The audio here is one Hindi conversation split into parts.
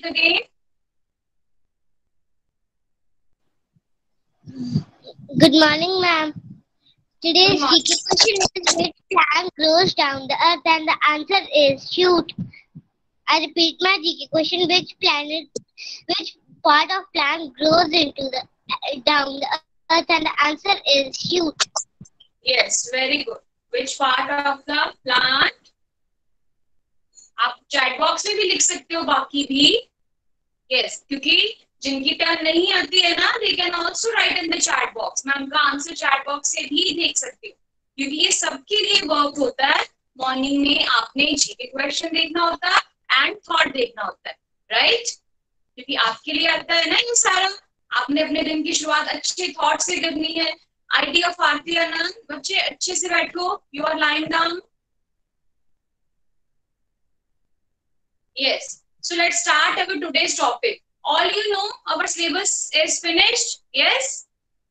again. Good morning, ma'am. Today's Good morning. GK question is which plant grows down the earth, and the answer is shoot. I repeat my GK question: which part of plant grows into the down the earth, and the answer is shoot. Yes, very good. Which part of the plant? आप चैट बॉक्स में भी लिख सकते हो बाकी भी. Yes, क्योंकि जिनकी टर्न नहीं आती है ना, they can also write in the chat box. मैं उनका आंसर चैट बॉक्स से भी देख सकती हूँ, क्योंकि ये सबके लिए वर्क होता है. मॉर्निंग में आपने जीके क्वेश्चन देखना होता है एंड थॉट देखना होता है, राइट? क्योंकि आपके लिए आता है ना ये सारा. आपने अपने दिन की शुरुआत अच्छे थॉट से करनी है. ID of Aarti Anand. बच्चे अच्छे से बैठो. You are lying down. Yes. So let's start our today's topic. All you know, our syllabus is finished. Yes.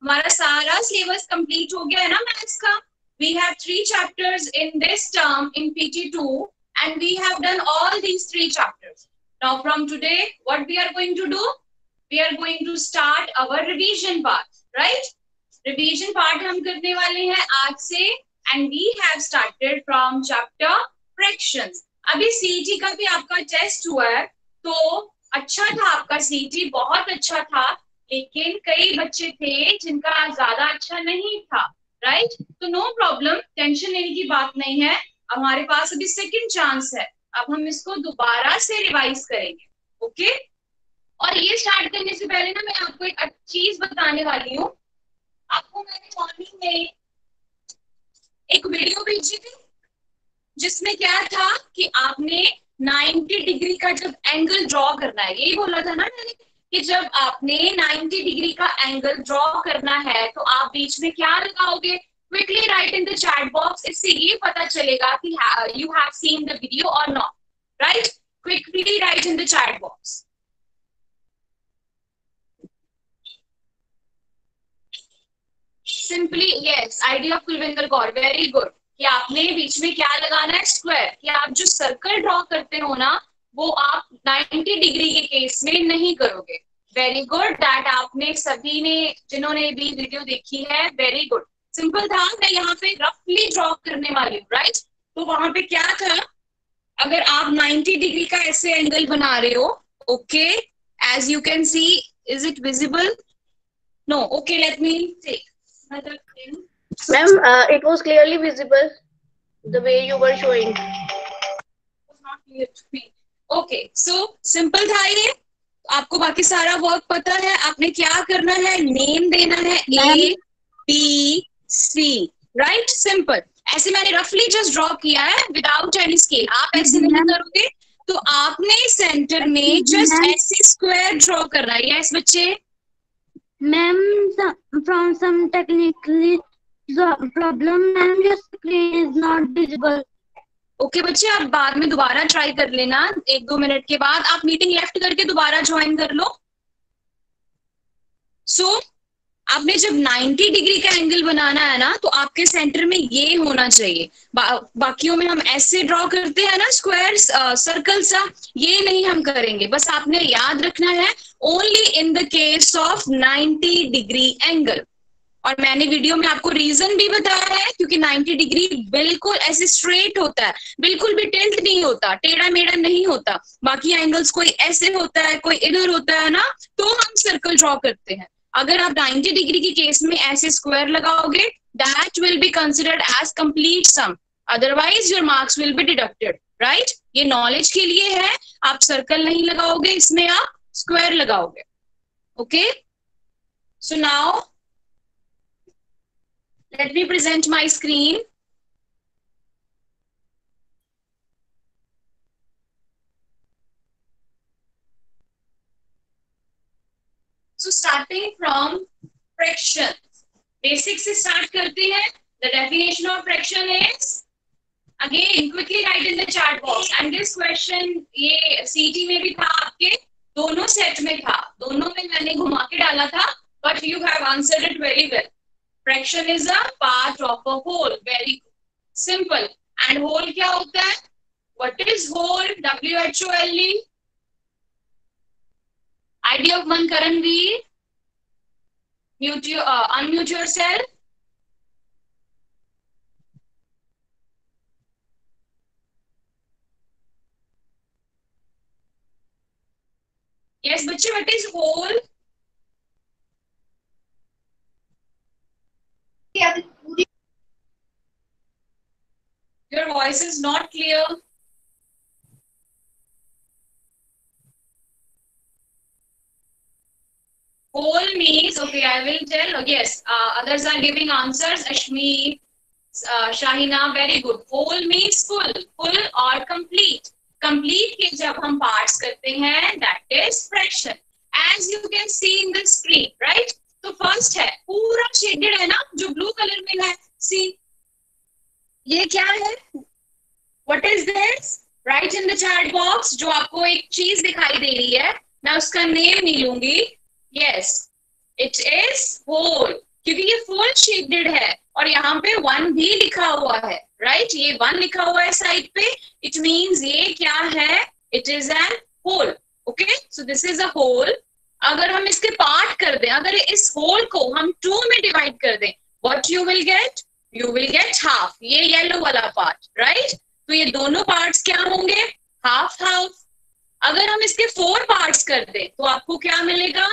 हमारा सारा syllabus complete हो गया है ना मैथ्स का. We have 3 chapters in this term in PT2, and we have done all these 3 chapters. Now from today, what we are going to do? We are going to start our revision part, right? Revision part हम करने वाले हैं आज से, and we have started from chapter fractions. अभी सीईटी का भी आपका टेस्ट हुआ है, तो अच्छा था आपका सीईटी, बहुत अच्छा था. लेकिन कई बच्चे थे जिनका ज्यादा अच्छा नहीं था, राइट? तो नो प्रॉब्लम, टेंशन लेने की बात नहीं है. हमारे पास अभी सेकंड चांस है. अब हम इसको दोबारा से रिवाइज करेंगे. ओके? और ये स्टार्ट करने से पहले ना मैं आपको एक अच्छी चीज बताने वाली हूँ. आपको मैंने मॉर्निंग में एक वीडियो भेजी थी जिसमें क्या था कि आपने 90 डिग्री का जब एंगल ड्रॉ करना है, यही बोला था ना मैंने कि जब आपने 90 डिग्री का एंगल ड्रॉ करना है तो आप बीच में क्या लगाओगे? Quickly write in the chat box. इससे ये पता चलेगा कि you have seen the video और not, right? Quickly write in the chat box. Simply yes, idea of Kulwinder Kaur, very good. कि आपने बीच में क्या लगाना है? स्क्वायर. कि आप जो सर्कल ड्रॉ करते हो ना, वो आप 90 डिग्री के केस में नहीं करोगे. Very good. दैट आपने सभी ने, जिन्होंने भी वीडियो देखी है, वेरी गुड. सिंपल था. मैं यहाँ पे रफली ड्रॉ करने वाली हूँ, राइट? तो वहां पे क्या था? अगर आप 90 डिग्री का ऐसे एंगल बना रहे हो, okay, as you can see, is it visible? No. Okay, let me take another thing. Ma'am, it was clearly visible the way you were showing. Not clear to me. Okay, so simple था ये. आपको बाकी सारा वर्क पता है. आपने क्या करना है? नेम देना है A, B, C, right? Simple. ऐसे मैंने रफली जस्ट ड्रॉ किया है विदाउट एनी स्केल. आप ऐसे नहीं करोगे. तो आपने सेंटर में जस्ट ऐसे स्क्वायर ड्रॉ करना है. यस बच्चे? Ma'am, from some technically problem, ma'am, your screen is not visible. Okay बच्चे, आप बाद में दोबारा ट्राई कर लेना. 1-2 मिनट के बाद आप मीटिंग लेफ्ट करके दोबारा ज्वाइन कर लो. सो आपने जब 90 डिग्री का एंगल बनाना है ना, तो आपके सेंटर में ये होना चाहिए. बाकियों में हम ऐसे ड्रॉ करते हैं ना, स्क्वायर सर्कल सा, ये नहीं हम करेंगे. बस आपने याद रखना है only in the case of 90 degree angle. और मैंने वीडियो में आपको रीजन भी बताया है, क्योंकि 90 डिग्री बिल्कुल ऐसे स्ट्रेट होता है, बिल्कुल भी टिल्ट नहीं होता, टेढ़ा मेढ़ा नहीं होता. बाकी एंगल्स कोई ऐसे होता है, कोई इधर होता है ना, तो हम सर्कल ड्रॉ करते हैं. अगर आप 90 डिग्री के केस में ऐसे स्क्वायर लगाओगे, that will be considered as complete sum, otherwise your marks will be deducted, right? ये नॉलेज के लिए है. आप सर्कल नहीं लगाओगे, इसमें आप स्क्वायर लगाओगे. Okay, so now let me present my screen. So starting from fraction, basic से start करते हैं. The definition of fraction is, again quickly write in the chat box. And this question ये CT में भी था, आपके दोनों सेट में था, दोनों में मैंने घुमा के डाला था, but you have answered it very well. Fraction is a part of a whole. Very simple. And whole क्या होता है? What is whole? WHOLE? ID of one Karanveer. Unmute yourself. Yes, बच्चे, what is whole? Your voice is not clear. Whole means, okay, I will tell. Yes, others are giving answers. Ashmi, Shahina, very good. Whole means full, full or complete. Complete के जब हम parts करते हैं, that is fraction. As you can see in the screen, right? तो first है, पूरा shaded है ना, जो blue color में है. See, ये क्या है? What is this? Write in the chat box. जो आपको एक चीज दिखाई दे रही है, मैं उसका name नहीं लूंगी. Yes, it is whole. क्योंकि ये full shaded है और यहाँ पे 1 भी लिखा हुआ है, right? ये 1 लिखा हुआ है साइड पे. It means ये क्या है? It is an whole. Okay, so this is a whole. अगर हम इसके पार्ट कर दें, अगर इस whole को हम 2 में डिवाइड कर दें, what you will get? You will get half. ये येलो वाला पार्ट, right? तो ये दोनों पार्ट्स क्या होंगे? Half half. अगर हम इसके 4 पार्ट्स कर दें तो आपको क्या मिलेगा?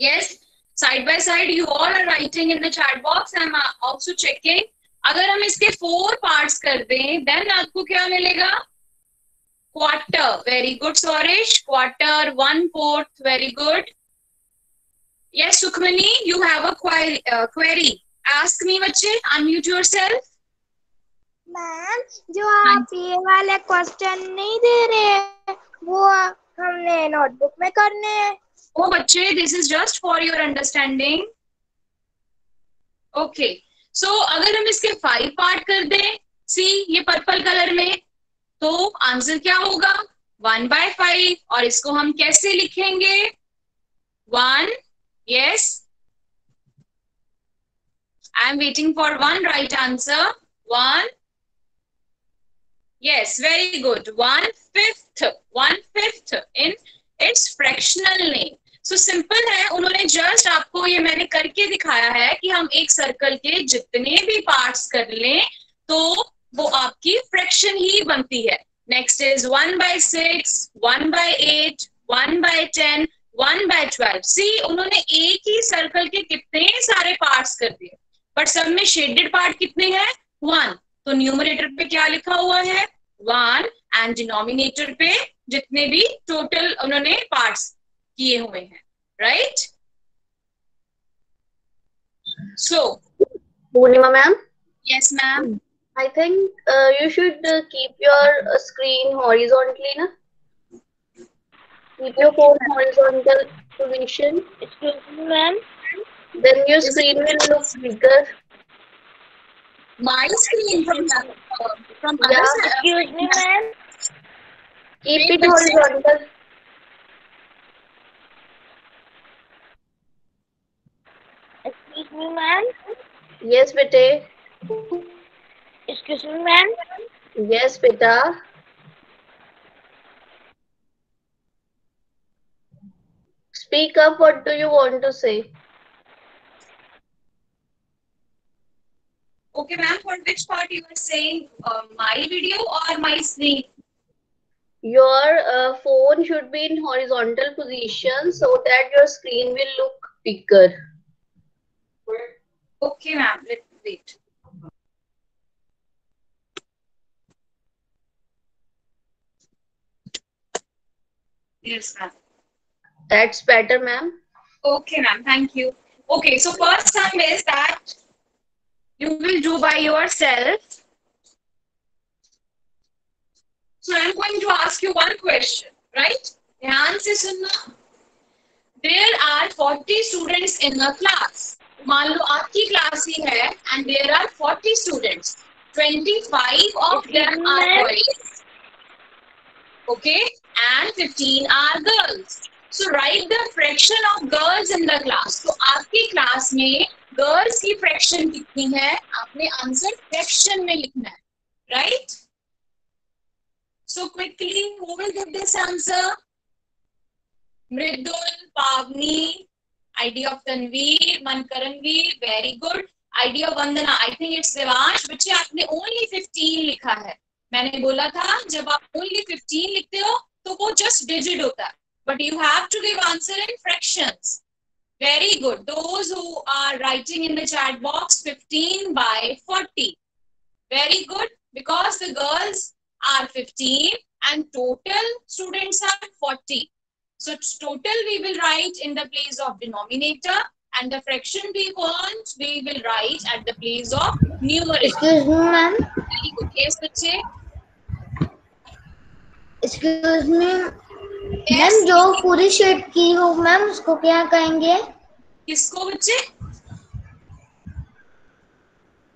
Yes, side by side you all are writing in the chat box. I am also checking. अगर हम इसके 4 parts कर दें, then आपको क्या मिलेगा? Quarter. Very good, Swaresh. Quarter, 1/4. Very good. Yes, Sukhmani, you have a query. Ask me, बच्चे. Unmute yourself. मैम, जो आप ये वाले क्वेश्चन नहीं दे रहे, वो हमने नोटबुक में करने हैं. Oh, बच्चे, this is just for your understanding. Okay. So, अगर हम इसके 5 पार्ट कर दें, see ये पर्पल कलर में, तो आंसर क्या होगा? 1/5. और इसको हम कैसे लिखेंगे? 1. Yes. I am waiting for one right answer. 1. Yes, very good. 1/5. 1/5 in its fractional name. So simple है, उन्होंने just आपको ये मैंने करके दिखाया है कि हम एक सर्कल के जितने भी पार्ट्स कर लें तो वो आपकी फ्रैक्शन ही बनती है. Next is 1/6, 1/8, 1/10, 1/12. सी उन्होंने एक ही सर्कल के कितने सारे पार्ट्स कर दिए, बट सब में शेडेड पार्ट कितने हैं? 1. तो न्यूमरेटर पे क्या लिखा हुआ है? 1 एंड डिनोमिनेटर पे जितने भी टोटल उन्होंने पार्ट्स किए हुए हैं, right? So Purnima ma'am, yes ma'am. I think you should keep your screen horizontally, na? Keep your phone horizontal position. Excuse me, ma'am. Then your screen will look bigger. My screen from Yeah. other side. Excuse me, ma'am. Keep it horizontal. Excuse me, ma'am. Yes, bete. Excuse me, ma'am. Yes, beta. Speak up. What do you want to say? Okay, ma'am, for which part you are saying? My video or my screen? Your phone should be in horizontal position so that your screen will look bigger. Okay, ma'am, let's wait. Yes, ma'am. That's better, ma'am. Okay, ma'am, thank you. Okay, so first time is that you will do by yourself. So I'm going to ask you one question, right? ध्यान से सुनना. There are 40 students in a class. मान लो आपकी क्लास ही है and there are 40 students. 25 of them are boys. Okay, and 15 are girls. So write the fraction of girls in the class. तो आपकी क्लास में गर्ल्स की फ्रैक्शन कितनी है? आपने आंसर फ्रैक्शन में लिखना है, right? So quickly, who will give this answer? Mridul, Pavani, ID of Tanveer, Mankaranveer, very good. ID of Vandana, I think it's Devansh. बच्चे आपने ओनली 15 लिखा है। मैंने बोला था जब आप ओनली 15 लिखते हो तो वो जस्ट डिजिट होता है, but you have to give answer in fractions. Very good. Those who are writing in the chat box 15 by 40. Very good, because the girls are 15 and total students are 40. So total we will write in the place of denominator, and the fraction we want we will write at the place of numerator. Excuse me, ma'am. Very good. Yes, बच्चे. Excuse me, मैम जो पूरी शीट की हो मैम उसको क्या कहेंगे? किसको बच्चे?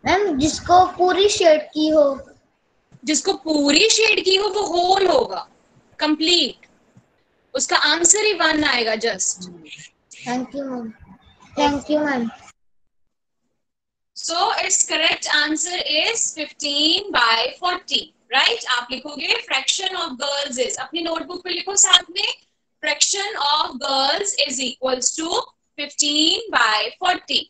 मैम जिसको पूरी शीट की हो। जिसको पूरी शेड की हो वो होल होगा, कंप्लीट। उसका आंसर ही 1 आएगा just. Thank you ma'am. Thank you ma'am. So its correct answer is 15 by 40, right? आप लिखोगे fraction of girls is, अपनी नोटबुक पे लिखो साथ में, fraction of girls is equals to 15 by 40.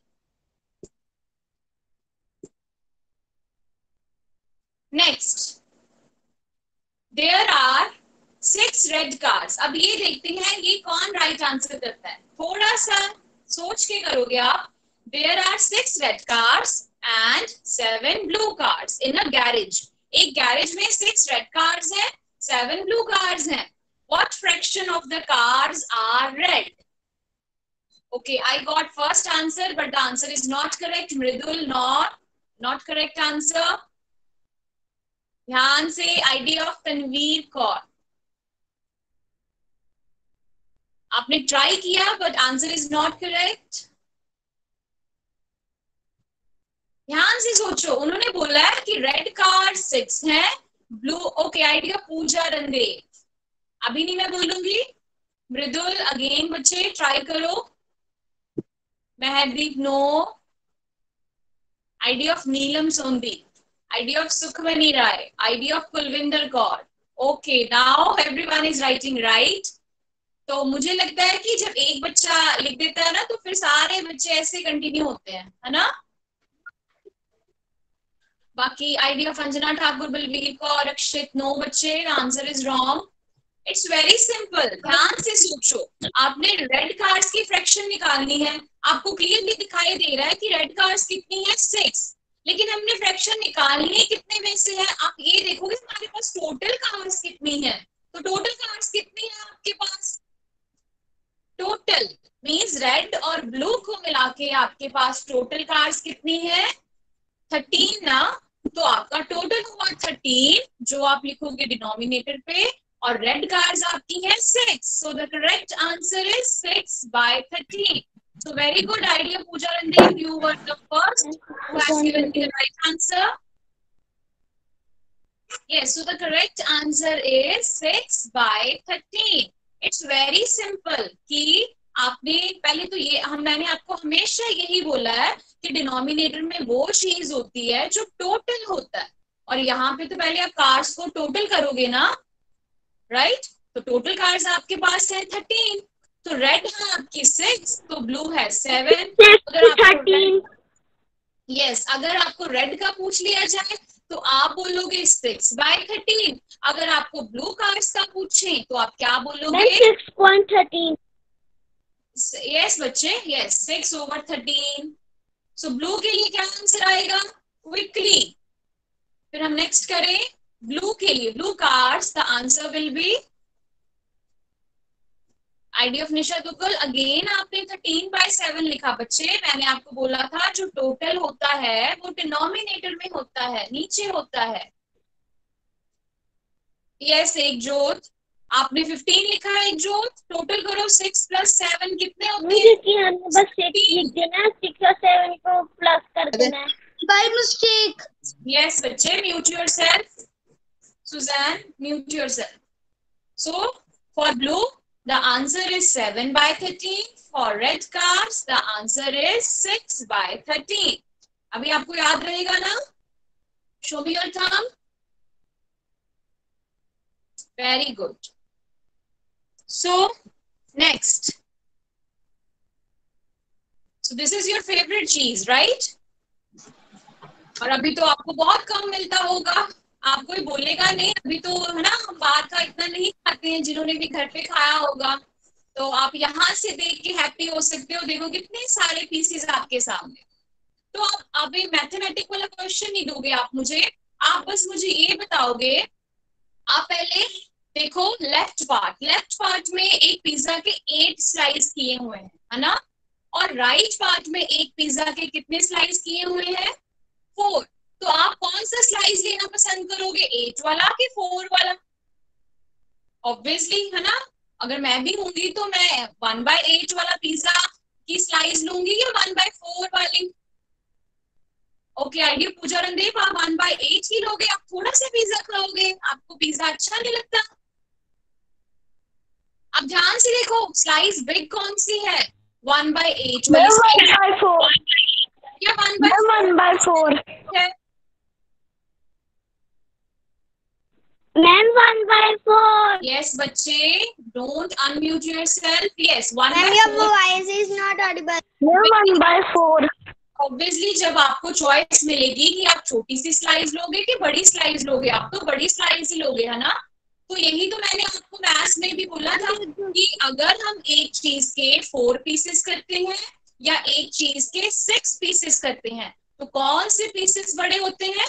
Next, there are 6 red cars. अब ये देखते हैं ये कौन राइट आंसर करता है, थोड़ा सा सोच के करोगे आप। There are 6 red cars and 7 blue cars in a garage. एक गैरेज में 6 red cars हैं, 7 blue cars हैं. What fraction of the cars are red? Okay, I got first answer, but the answer is not correct. Mridul, not correct answer. ध्यान से, ID of तनवीर कौर. आपने ट्राई किया, but answer is not correct. ध्यान से सोचो, उन्होंने बोला है कि रेड कार 6 है, blue. Okay, idea Pooja Rande, अभी नहीं मैं बोलूंगी। मृदुल अगेन बच्चे ट्राई करो। Mahdeep no. Idea of Neelam Sondhi, idea of Sukhmani Rai, idea of Kulwinder Kaur. Okay, now everyone is writing right. तो मुझे लगता है कि जब एक बच्चा लिख देता है ना तो फिर सारे बच्चे ऐसे कंटिन्यू होते हैं, है ना। बाकी idea of Anjana Thakur, Balveer Kaur, Akshit, no बच्चे, answer is wrong. It's very simple, ध्यान से सोचो। आपने रेड कार्ड्स की फ्रैक्शन निकालनी है, आपको क्लियरली दिखाई दे रहा है कि रेड कार्ड्स कितनी है 6, लेकिन हमने फ्रैक्शन निकालनी है कितने में से है। आप ये देखोगे हमारे पास टोटल कार्ड्स कितनी है, तो टोटल कार्ड्स कितनी है आपके पास, टोटल मींस रेड और ब्लू को मिला के आपके पास टोटल कार्ड्स कितनी है 13 ना। तो आपका टोटल हुआ 13 जो आप लिखोगे डिनोमिनेटर पे, और रेड कार्ड्स आपकी है 6, so the correct answer is 6 by 13. So very good idea, Pooja Randeep. You were the first who has given me the right answer. Yes, so the correct answer is 6 by 13. It's very simple कि आपने पहले तो ये मैंने आपको हमेशा यही बोला है कि डिनोमिनेटर में वो चीज होती है जो टोटल होता है, और यहाँ पे तो पहले आप कार्स को टोटल करोगे ना, राइट। तो टोटल कार्स आपके पास है 13, तो रेड है आपकी 6, तो ब्लू है 7। यस, अगर आपको रेड का पूछ लिया जाए तो आप बोलोगे 6 by 13। अगर आपको ब्लू कार्स का पूछे तो आप क्या बोलोगे 6.13। यस बच्चे, यस 6 over 13। सो ब्लू के लिए क्या आंसर आएगा क्विकली। फिर हम नेक्स्ट करें ब्लू के लिए, blue cards, the answer will be ID of Nisha Duggal. Again आपने 13 by 7 लिखा बच्चे, मैंने आपको बोला था जो टोटल होता है वो डिनोमिनेटर में होता है, नीचे होता है। यस, एक जोत, आपने 15 लिखा है। एक जोत, टोटल करो 6 plus 7 कितने होते हैं, बस 6 लिख देना, 6 और 7 को प्लस कर देना बाय मिस्टेक। यस बच्चे, mute yourself, Susan mute yourself. So for blue the answer is 7 by 13. For red cards the answer is 6 by 13. अभी आपको याद रहेगा ना, show me your thumb. Very good. So next so this is your favourite चीज, राइट? और अभी तो आपको बहुत कम मिलता होगा, आप कोई बोलेगा नहीं, अभी तो है ना, हम बाहर का इतना नहीं खाते हैं, जिन्होंने भी घर पे खाया होगा। तो आप यहाँ से देख के हैप्पी हो सकते हो, देखो कितने सारे पीसेस आपके सामने। तो आप अभी मैथमेटिक वाला क्वेश्चन नहीं दोगे आप मुझे, आप बस मुझे ये बताओगे, आप पहले देखो लेफ्ट पार्ट में एक पिज्जा के 8 स्लाइस किए हुए हैं, है ना? और राइट पार्ट में एक पिज्जा के कितने स्लाइस किए हुए हैं? 4। तो आप कौन सा स्लाइस लेना पसंद करोगे, 8 वाला कि 4 वाला? ऑब्वियसली, है ना? अगर मैं भी होंगी तो मैं 1/8 वाला पिज्जा की स्लाइस लूंगी या 1/4 वाली? ओके आइडिया पूजा रणदीप, आप 1/8 ही लोगे, आप थोड़ा सा पिज्जा खाओगे, आपको पिज्जा अच्छा नहीं लगता? अब ध्यान से देखो, स्लाइस बिग कौन सी है? 1/8 वाली स्लाइस या 1/4 है? मैम 1/4. यस बच्चे, don't unmute yourself. Yes Ma'am, your 1/4। voice is not audible. Ma'am 1/4. Obviously जब आपको चॉइस मिलेगी कि आप छोटी सी स्लाइस लोगे कि बड़ी स्लाइस लोगे, आप तो बड़ी स्लाइस ही लोगे, है ना? तो यही तो मैंने आपको मैथ्स में भी बोला था कि अगर हम एक चीज के 4 पीसेस करते हैं या एक चीज के 6 पीसेस करते हैं, तो कौन से पीसेस बड़े होते हैं?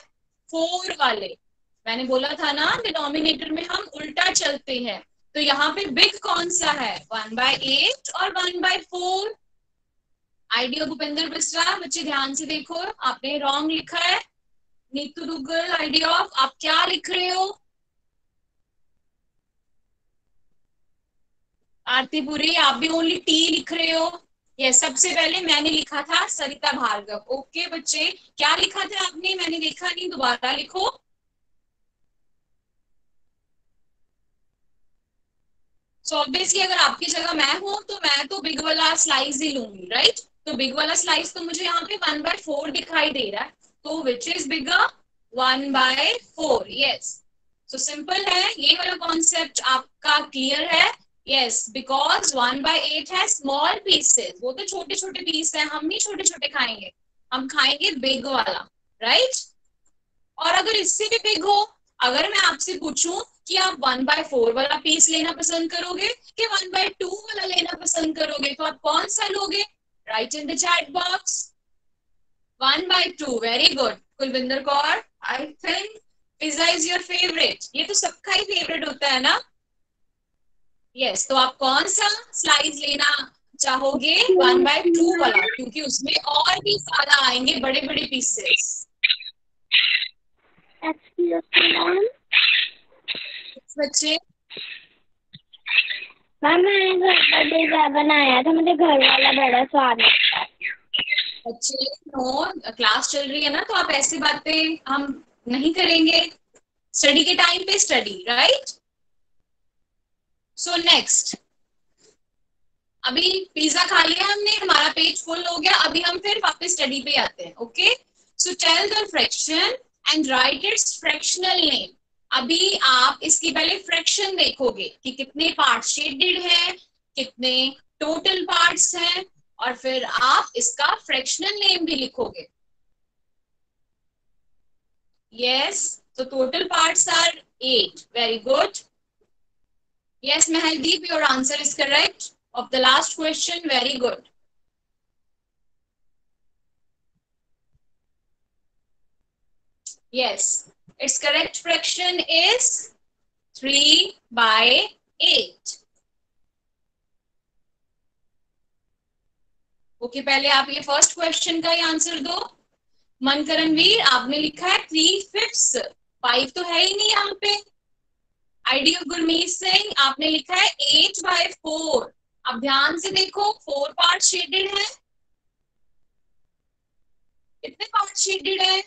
4 वाले। मैंने बोला था ना, डिनोमिनेटर में हम उल्टा चलते हैं। तो यहाँ पे बिग कौन सा है? 1/8 और 1/4। आइडिया भूपेंद्र बिस्रा, बच्चे ध्यान से देखो, आपने रॉन्ग लिखा है। नीतू दुग्गल, आइडिया ऑफ, आप क्या लिख रहे हो? आरती पुरी, आप भी ओनली टी लिख रहे हो। ये सबसे पहले मैंने लिखा था सरिता भार्गव। ओके बच्चे, क्या लिखा था आपने? मैंने देखा नहीं, दोबारा लिखो। सो ऑब्वियसली अगर आपकी जगह मैं हूं तो मैं तो बिग वाला स्लाइस ही लूंगी, राइट? तो बिग वाला स्लाइस तो मुझे यहाँ पे 1/4 दिखाई दे रहा है, तो which is bigger? 1/4। Yes, so simple है, ये वाला कॉन्सेप्ट आपका क्लियर है? यस, बिकॉज 1/8 है स्मॉल पीसेस, वो तो छोटे छोटे पीस है, हम नहीं छोटे छोटे खाएंगे, हम खाएंगे बिग वाला, राइट? और अगर इससे भी बिग हो, अगर मैं आपसे पूछूं कि आप 1/4 वाला पीस लेना पसंद करोगे कि 1/2 वाला लेना पसंद करोगे, तो आप कौन सा लोगे? Right in the chat box. 1/2, very good. Kulwinder Kaur, I think pizza is your favourite. ये तो सबका ही फेवरेट होता है ना? यस, तो आप कौन सा स्लाइस लेना चाहोगे? 1/2 वाला, क्योंकि उसमें और भी ज्यादा आएंगे बड़े बड़े पीसेस। बच्चे, मैम मैंने घर पर पिज्जा बनाया था, मुझे घर वाला बड़ा स्वाद लगता है। बच्चे नो, क्लास चल रही है ना, तो आप ऐसी बातें हम नहीं करेंगे। स्टडी के टाइम पे स्टडी, राइट? सो नेक्स्ट, अभी पिज्जा खा लिया हमने, हमारा पेज फुल हो गया, अभी हम फिर वापस स्टडी पे आते हैं। Okay, so tell the fraction and write its fractional name. अभी आप इसकी पहले फ्रैक्शन देखोगे कि कितने पार्ट्स शेडेड है, कितने टोटल पार्ट्स हैं, और फिर आप इसका फ्रैक्शनल नेम भी लिखोगे। यस, तो total parts are 8। Very good. Yes Mahaldeep, your answer is correct of the last question. Very good. Yes, its correct fraction is 3/8. Okay, पहले आप ये फर्स्ट क्वेश्चन का ही आंसर दो। मनकरणवीर, आपने लिखा है 3/5, 5 तो है ही नहीं यहाँ पे। आइडिया गुरमीत सिंह, आपने लिखा है 8/4। अब ध्यान से देखो, 4 पार्ट शेडेड है, कितने पार्ट शेडेड है?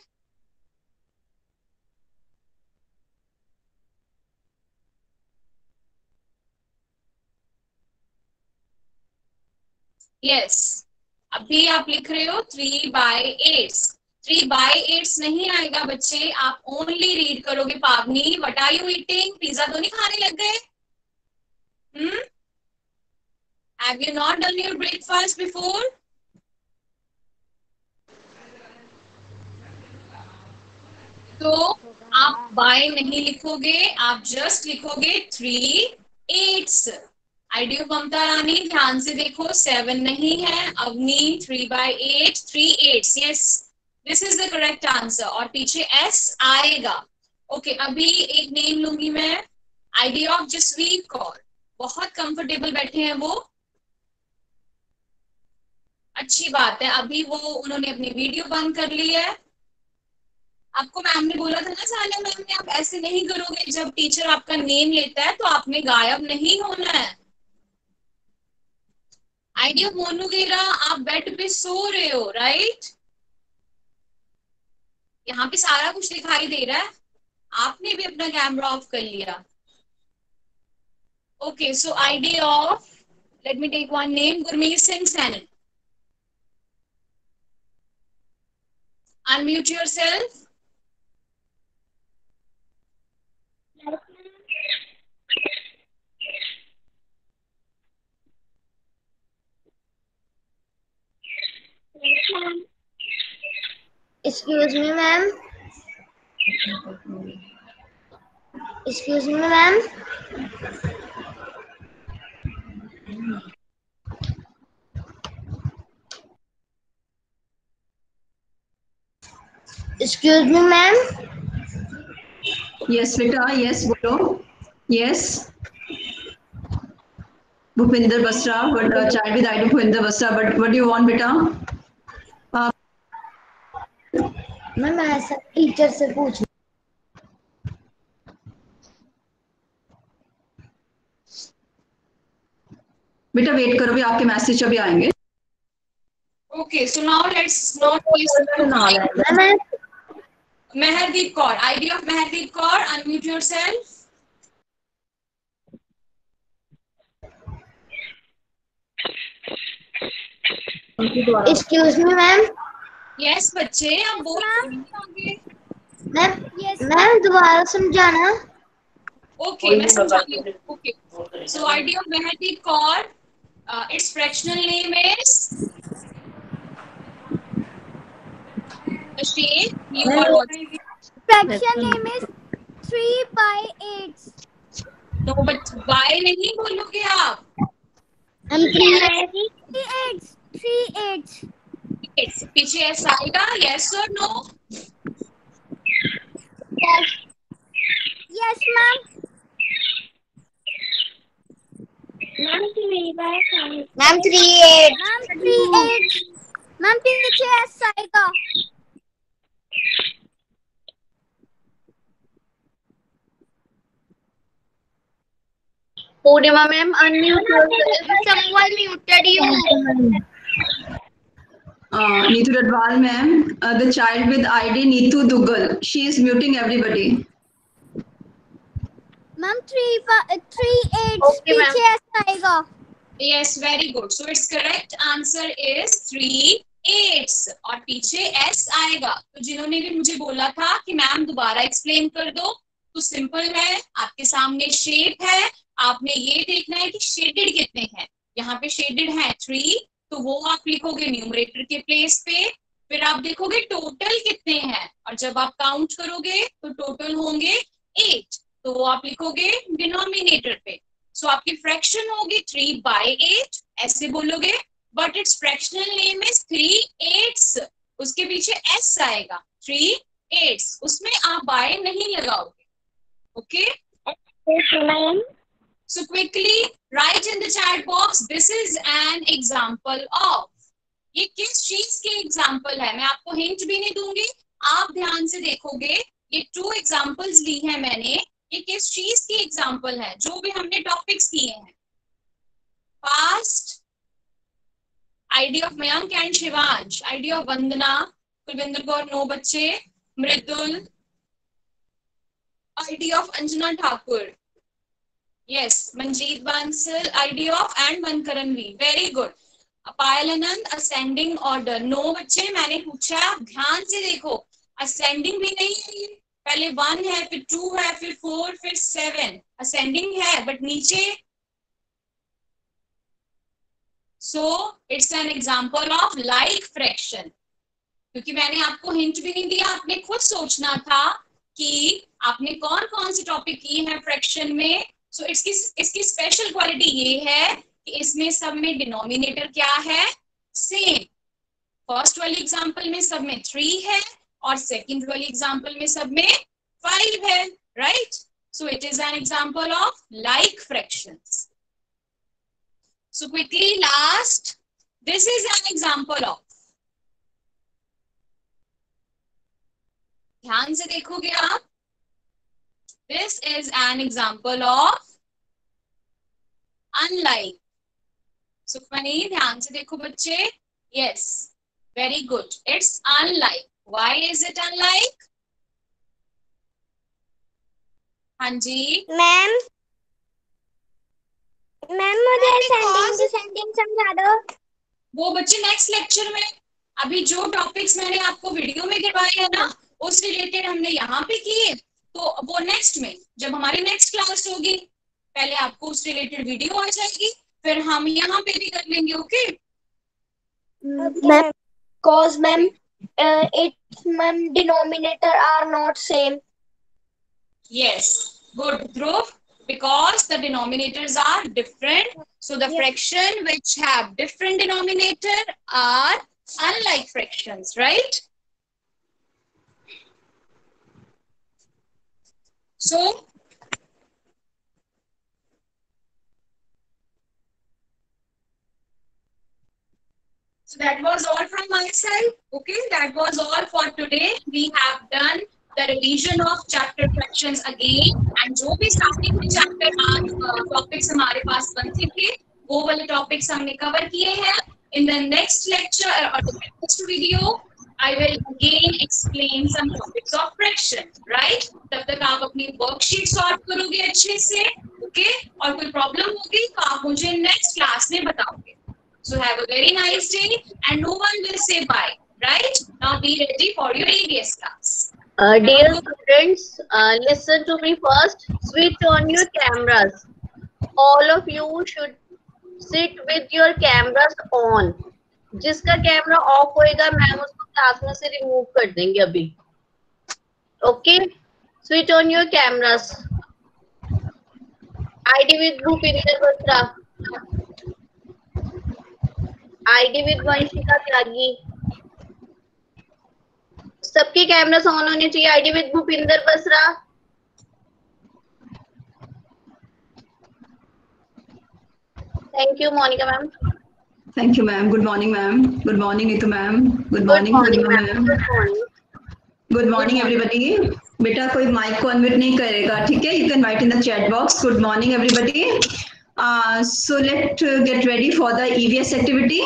यस, अभी आप लिख रहे हो 3/8। 3/8 नहीं आएगा बच्चे, आप ओनली रीड करोगे। Pavni, what are you eating? Pizza तो नहीं खाने लग गए? Have you not done your breakfast before? तो आप बाय नहीं लिखोगे, आप जस्ट लिखोगे 3/8। आइडिया ममता रानी ध्यान से देखो, 7 नहीं है। Avni 3/8, 3/8, yes this is the correct answer. और पीछे एस आएगा। ओके अभी एक नेम लूंगी मैं, आइडिया ऑफ जसवीर कौर। बहुत कंफर्टेबल बैठे हैं वो, अच्छी बात है। अभी वो उन्होंने अपनी वीडियो बंद कर ली है। आपको मैम ने बोला था ना, सानिया मैम ने, आप ऐसे नहीं करोगे, जब टीचर आपका नेम लेता है तो आपने गायब नहीं होना है। आइडिया मोनू गेरा, आप बेड पे सो रहे हो राइट? यहाँ पे सारा कुछ दिखाई दे रहा है, आपने भी अपना कैमरा ऑफ कर लिया। Okay so idea of, let me take one name, Gurmeet Singh Saini. Unmute yourself. Excuse me, ma'am. Excuse me, ma'am. Excuse me, ma'am. Yes, beta. Yes, bolo. Yes. Bhupinder Basra, but child with ID Bhupinder Basra. But what do you want, beta? Ma'am ऐसा टीचर से पूछ। बेटा वेट करो, भी आपके मैसेज अभी आएंगे। Okay, so now let's not waste ma'am Meherdeep Kaur, ID of Meherdeep Kaur, unmute yourself. Excuse me ma'am. Yes बच्चे, आप बोल रहे मैम मैम दोबारा समझाना। Okay, मैं समझाती हूँ। Okay, so ID of Meherdeep Kaur, its fractional name is Ashik. You are what? Fraction name is 3/8. No, but by नहीं बोलोगे आप। हम 3/8. 3/8. Yes, पीछे S आएगा, yes or no? Yes, ma'am. Ma'am 3/8. Ma'am 3/8। Ma'am 3/8. Ma'am पीछे S आएगा। Purnima ma'am, unmute yourself. Someone muted you. Neetu Radwal ma'am, the child with ID Neetu Dugal. She is muting everybody. Ma'am 3/8. Okay, ma'am. पीछे S आएगा। Yes, very good. So its correct answer is 3/8 और पीछे S आएगा। तो जिन्होंने भी मुझे बोला था कि मैम दोबारा एक्सप्लेन कर दो, तो सिंपल है, आपके सामने शेप है, आपने ये देखना है कि शेडेड कितने हैं। यहाँ पे शेडेड है 3, तो वो आप लिखोगे न्यूमरेटर के प्लेस पे। फिर आप देखोगे टोटल कितने हैं, और जब आप काउंट करोगे तो टोटल होंगे 8, तो वो आप लिखोगे डिनोमिनेटर पे। सो आपकी फ्रैक्शन होगी 3/8, ऐसे बोलोगे, but it's fractional name is 3/8। उसके पीछे S आएगा, 3/8, उसमें आप बाय नहीं लगाओगे। Okay, so quickly write in the chat box, this is an example of। ये किस चीज के एग्जाम्पल है, मैं आपको हिंट भी नहीं दूंगी, आप ध्यान से देखोगे। ये 2 एग्जाम्पल्स ली है मैंने, ये किस चीज की एग्जाम्पल है, जो भी हमने टॉपिक्स किए हैं। First, ID of Mayank and Shivansh, ID of Vandana, Kulwinder Kaur 9 बच्चे, Mridul, ID of Anjana Thakur, yes Manjeet Bansal, ID of and Mankaran वी, very good. Payal Anand, ascending order 9 बच्चे, मैंने पूछा आप ध्यान से देखो, असेंडिंग भी नहीं है, ये पहले 1 है, फिर 2 है, फिर 4, फिर 7, असेंडिंग है बट नीचे। So it's an example of like fraction, क्योंकि मैंने आपको हिंट भी नहीं दिया, आपने खुद सोचना था कि आपने कौन कौन से टॉपिक किए हैं फ्रैक्शन में. सो इसकी स्पेशल क्वालिटी ये है कि इसमें सब में डिनोमिनेटर क्या है, सेम. फर्स्ट वाली एग्जांपल में सब में 3 है और सेकंड वाली एग्जांपल में सब में 5 है, right. So it is an example of like fractions. So quickly last, this is an example of, ध्यान से देखोगे आप, this is an example of unlike. Sukhmani ध्यान से देखो बच्चे. Yes, very good. It's unlike. Why is it unlike? हाँ जी मैम मुझे सेंडिंग समझा दो. वो बच्चे नेक्स्ट लेक्चर में. अभी जो टॉपिक्स मैंने आपको वीडियो में करवाए हैं ना, उस रिलेटेड हमने यहाँ पे किए, तो वो नेक्स्ट में जब हमारी नेक्स्ट क्लास होगी, पहले आपको उस रिलेटेड वीडियो आ जाएगी, फिर हम यहाँ पे भी कर लेंगे. Okay ma'am, cause ma'am its ma'am denominator are not same. Yes, good, Dhruv. Because the denominators are different, so the fraction which have different denominator are unlike fractions, right? So that was all from my side. Okay, that was all for today. We have done the revision of chapter fractions again, and जो भी starting में chapter आज topics हमारे पास बनते थे, वो वाले topics हमने cover किए हैं. In the next lecture or the next video, I will again explain some topics of fraction, right? तब तक आप अपनी worksheet solve करोगे अच्छे से, okay? और कोई problem होगी तो आप मुझे next class में बताओगे. So have a very nice day, and no one will say bye, right? Now be ready for your EVS class. Dear students, listen to me first. Switch on your cameras. All of you should sit with your cameras on. जिसका कैमरा ऑफ होएगा मैम उसको क्लास में से रिमूव कर देंगे अभी. Okay, switch on your cameras. ID with Gurinder Batra, ID with Vanshika Tyagi. सबके कैमरास ऑन होने चाहिए. ID with Bhupinder Basra. Thank you Monika ma'am. Thank you, ma'am. Good morning, ma'am. Good morning, Neetu ma'am. Good morning, Purnima ma'am. Good morning, everybody. बेटा कोई माइक को अनम्यूट नहीं करेगा, ठीक है? You can write in the chat box. Good morning, everybody. So let's get ready for the EVS activity.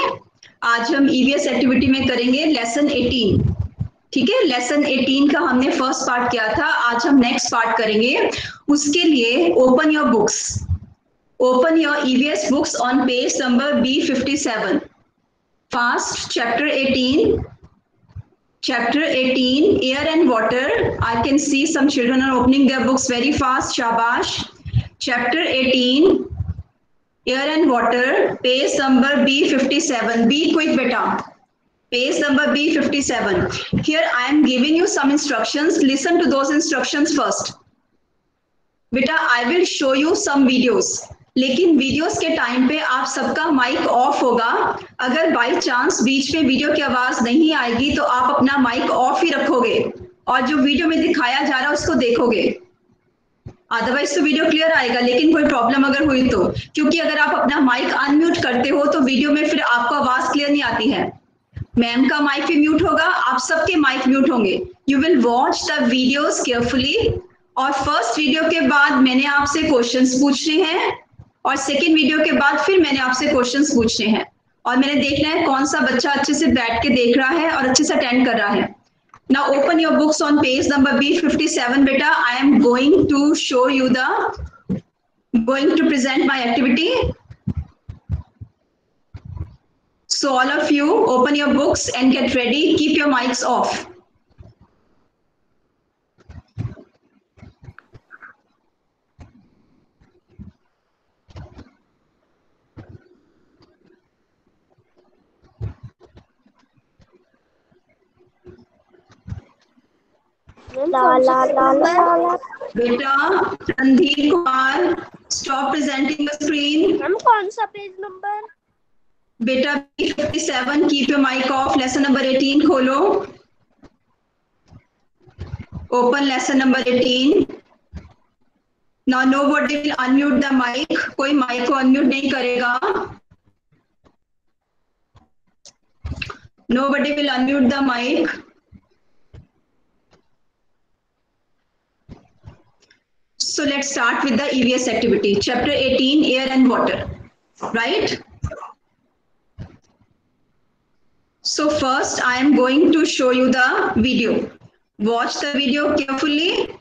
आज हम EVS activity में करेंगे lesson 18. ठीक है, लेसन 18 का हमने फर्स्ट पार्ट किया था, आज हम नेक्स्ट पार्ट करेंगे. उसके लिए open your books, open your EVS books on page number B57. First, chapter 18 air and water. I can see some children are opening their books very fast. शाबाश. Chapter 18 air and water, page number B57. Be quick बेटा. Page number B57. Here I am giving you some instructions. Listen to those instructions first. बेटा I will show you some videos. लेकिन वीडियोस के टाइम पे आप सबका माइक ऑफ होगा. अगर बाय चांस बीच में वीडियो की आवाज नहीं आएगी तो आप अपना माइक ऑफ ही रखोगे और जो वीडियो में दिखाया जा रहा है उसको देखोगे. अदरवाइज तो वीडियो क्लियर आएगा, लेकिन कोई प्रॉब्लम अगर हुई तो, क्योंकि अगर आप अपना माइक अनम्यूट करते हो तो वीडियो में फिर आपको आवाज क्लियर नहीं आती है. मैम का माइक भी म्यूट होगा, आप सबके माइक म्यूट होंगे. You will watch the videos carefully. और फर्स्ट वीडियो के बाद मैंने आपसे क्वेश्चंस पूछने हैं और सेकंड वीडियो के बाद फिर मैंने आपसे क्वेश्चंस पूछने हैं और मैंने देखना है कौन सा बच्चा अच्छे से बैठ के देख रहा है और अच्छे से अटेंड कर रहा है. Now open your books on page number B57 बेटा. I am going to show you going to present my activity. So all of you open your books and get ready. Keep your mics off. La la la la la. बेटा Randhir Kumar, stop presenting the screen. Ma'am कौन सा पेज नंबर? बेटा B57, keep your mic off. Lesson number 18 खोलो. Open lesson number 18. Now nobody will unmute the mic. कोई mic को unmute नहीं करेगा. Nobody will unmute the mic. So let's start with the EVS activity. Chapter 18, air and water. Right? So first I am going to show you the video. Watch the video carefully.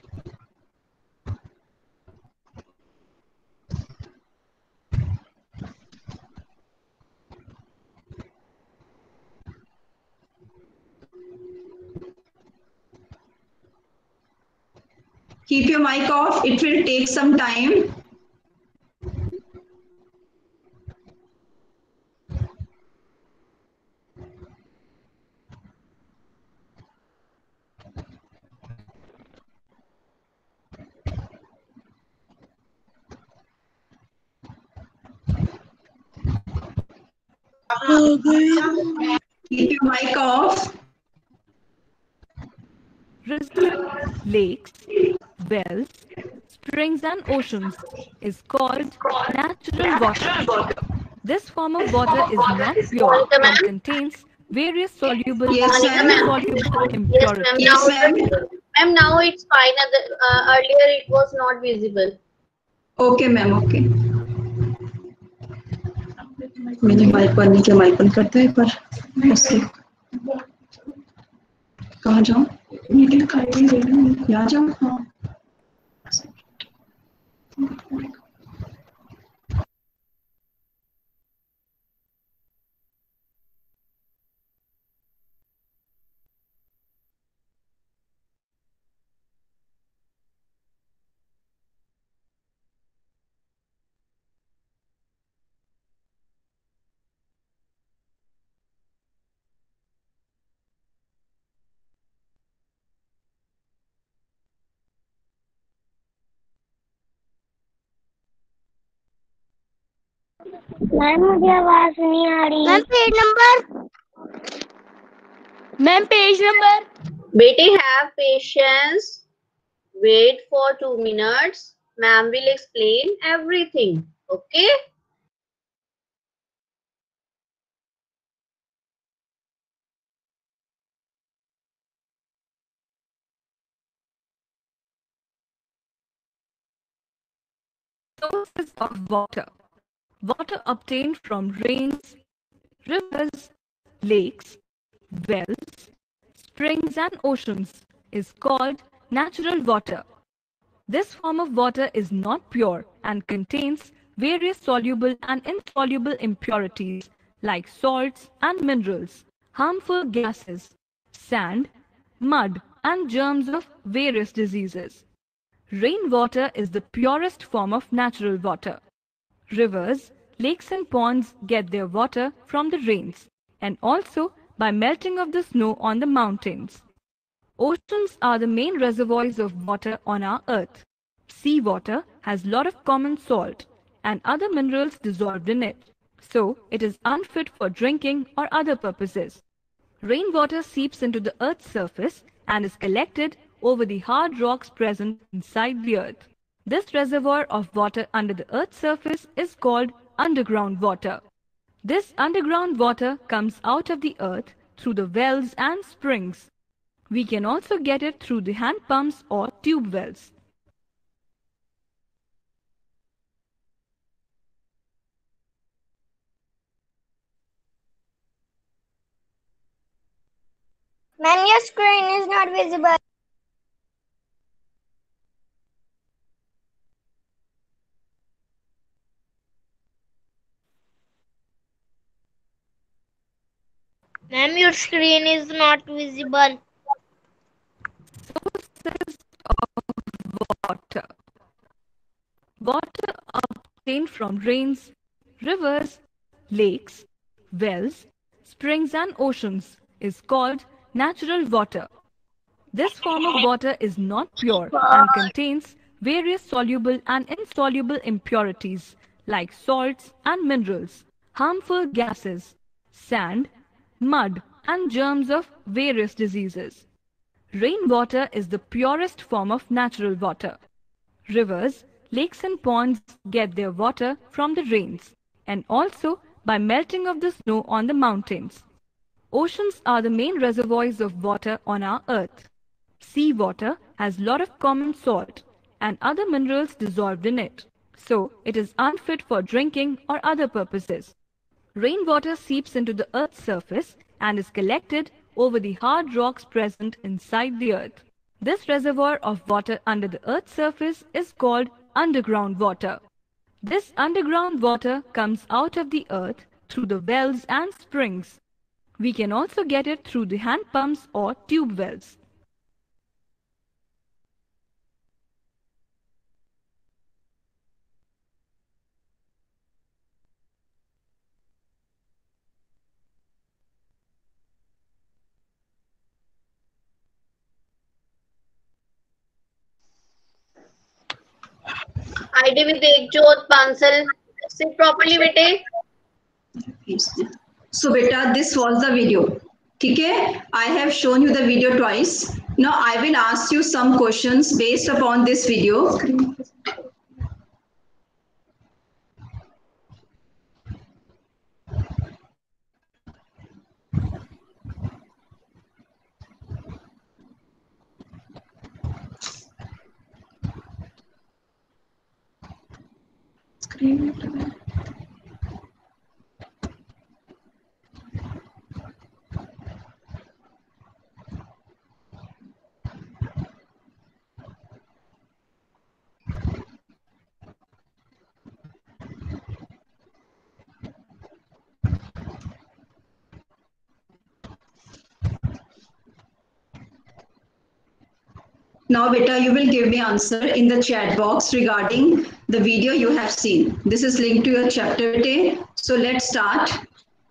Keep your mic off. It will take some time. Keep your mic off. Rivers, lakes, wells, springs and oceans is called natural water. This form of water is not pure and contains various soluble Yes, and ma'am. insoluble Yes, impurities. ma'am. Yes, ma'am. Ma'am, now it's fine. Earlier it was not visible. Okay, ma'am. Okay. मैंने माइक बंद नहीं किया, माइक बंद करता है पर उससे कहाँ जाऊँ? यहाँ जाऊँ? हाँ. मैम मुझे आवाज नहीं आ रही। Ma'am page number. Ma'am page number. Beti, have patience. Wait for 2 minutes. Ma'am will explain everything. Okay? Sources of water. Water obtained from rains, rivers, lakes, wells, springs and oceans is called natural water. This form of water is not pure and contains various soluble and insoluble impurities like salts and minerals, harmful gases, sand, mud, and germs of various diseases. Rainwater is the purest form of natural water. Rivers, lakes and ponds get their water from the rains and also by melting of the snow on the mountains. Oceans are the main reservoirs of water on our earth. Seawater has a lot of common salt and other minerals dissolved in it, so it is unfit for drinking or other purposes. Rainwater seeps into the earth's surface and is collected over the hard rocks present inside the earth. This reservoir of water under the earth's surface is called underground water. This underground water comes out of the earth through the wells and springs. We can also get it through the hand pumps or tube wells. Ma'am, your screen is not visible. Ma'am, your screen is not visible. Sources of water. Water obtained from rains, rivers, lakes, wells, springs and oceans is called natural water. This form of water is not pure and contains various soluble and insoluble impurities like salts and minerals, harmful gases, sand, mud, and germs of various diseases. Rainwater is the purest form of natural water. Rivers, lakes, and ponds get their water from the rains and also by melting of the snow on the mountains. Oceans are the main reservoirs of water on our earth. Sea water has a lot of common salt and other minerals dissolved in it, so it is unfit for drinking or other purposes. Rainwater seeps into the earth's surface and is collected over the hard rocks present inside the earth. This reservoir of water under the earth's surface is called underground water. This underground water comes out of the earth through the wells and springs. We can also get it through the hand pumps or tube wells. ID with Ekjot Bansal. Sit properly, bete. So beta, this was the video. Okay, I have shown you the video twice. Now I will ask you some questions based upon this video. Now beta, you will give me answer in the chat box regarding the video you have seen. This is linked to your chapter beta. So let's start.